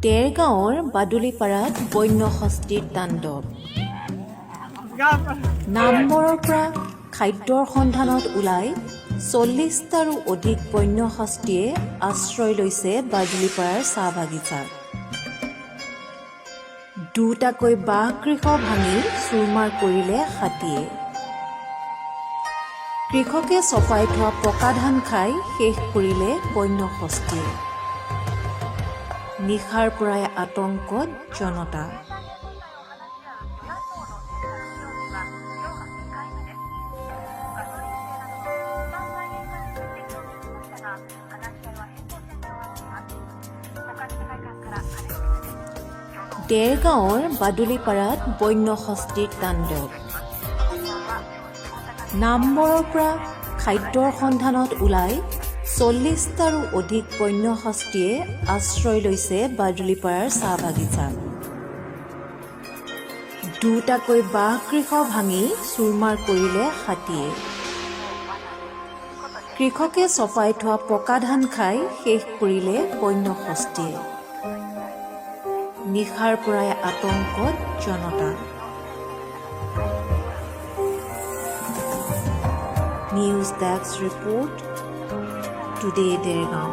দেৰগাঁৱৰ বাদুলিপাৰাত বন্য হস্তীৰ তাণ্ডৱ। নামবৰৰ পৰা খাদ্যৰ সন্ধানত ওলাই 40টাৰো অধিক বন্য হস্তীয়ে আশ্ৰয় লৈছে বাদুলিপাৰাৰ চাহ বাগিচাত। দুটাকৈ বাঁহগৃহ ভাঙি চুৰমাৰ কৰিলে হাতীয়ে। কৃষকে চপাই থোৱা পকা ধান খাই শেষ কৰিলে বন্য হস্তীয়ে। নিশাৰ পৰাই আতংকত জনতা। দেৰগাঁৱৰ বাদুলিপাৰাত বন্য হস্তীৰ তাণ্ডৱ। নামবৰৰ পৰা খাদ্যৰ সন্ধানত ওলাই 40টাৰো অধিক বন্য হস্তীয়ে আশ্ৰয় লৈছে বাদুলিপাৰাৰ চাহ বাগিচাত। দুটাকৈ বাঁহগৃহ ভাঙি চুৰমাৰ কৰিলে হাতীয়ে। কৃষকে চপাই থোৱা পকা ধান খাই শেষ কৰিলে বন্য হস্তীয়ে। নিশাৰ পৰাই আতংকত জনতা। News desk report, today Dergaon.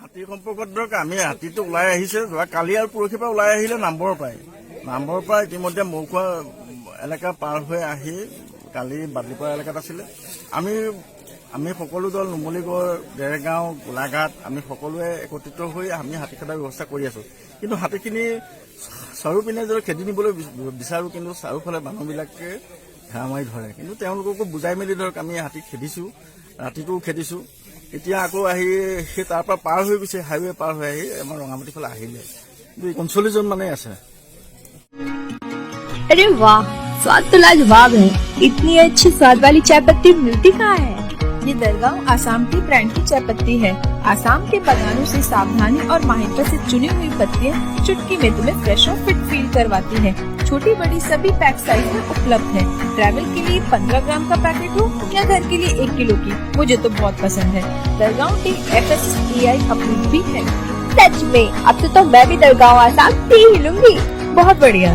হাতী সম্পৰ্কত ধৰক আমি হাতীটো ওলাই আহিছে কালি আৰু পৰহিৰ পৰা ওলাই আহিলে নামবৰৰ পৰা ইতিমধ্যে মৌখোৱা এলেকা পাৰ হৈ আহি কালি বাদলিপাৰা এলেকাত আছিলে। আমি সকলো দল নুমলীগড়, দেৰগাঁও, গোলাঘাট আমি সকলোৱে একত্ৰিত হৈ আমি হাতী খেদাৰ ব্যৱস্থা কৰি আছো। কিন্তু হাতীখিনি চাৰিওপিনে যদি খেদি নিবলৈ বিচাৰো, কিন্তু চাৰিওফালে মানুহবিলাকে ঘেৰা মাৰি ধৰে। কিন্তু তেওঁলোককো বুজাই মেলি ধৰক আমি হাতী খেদিছো, ৰাতিটোও খেদিছো। এতিয়া আকৌ আহি সেই তাৰ পৰা পাৰ হৈ গৈছে, হাইৱে পাৰ হৈ আহি আমাৰ ৰঙামাটিৰ ফালে আহিলে। 39জন মানে আছে। अरे वाह, स्वाद तो लाजवाब है। इतनी अच्छी स्वाद वाली चाय पत्ती मिलती कहाँ है? ये दरगांव आसाम की ब्रांड की चाय पत्ती है। आसाम के बागानों से सावधानी और माहिरता से चुनी हुई पत्तियां चुटकी में तुम्हें फ्रेश और फिट फील करवाती है। छोटी बड़ी सभी पैक साइज में उपलब्ध है। ट्रैवल के लिए 15 ग्राम का पैकेट हो या घर के लिए 1 किलो की, मुझे तो बहुत पसंद है। दरगांव टी FSSAI अप्रूव भी है। सच में अब तो मैं भी दरगांव आसाम टी ही लूंगी। बहुत बढ़िया।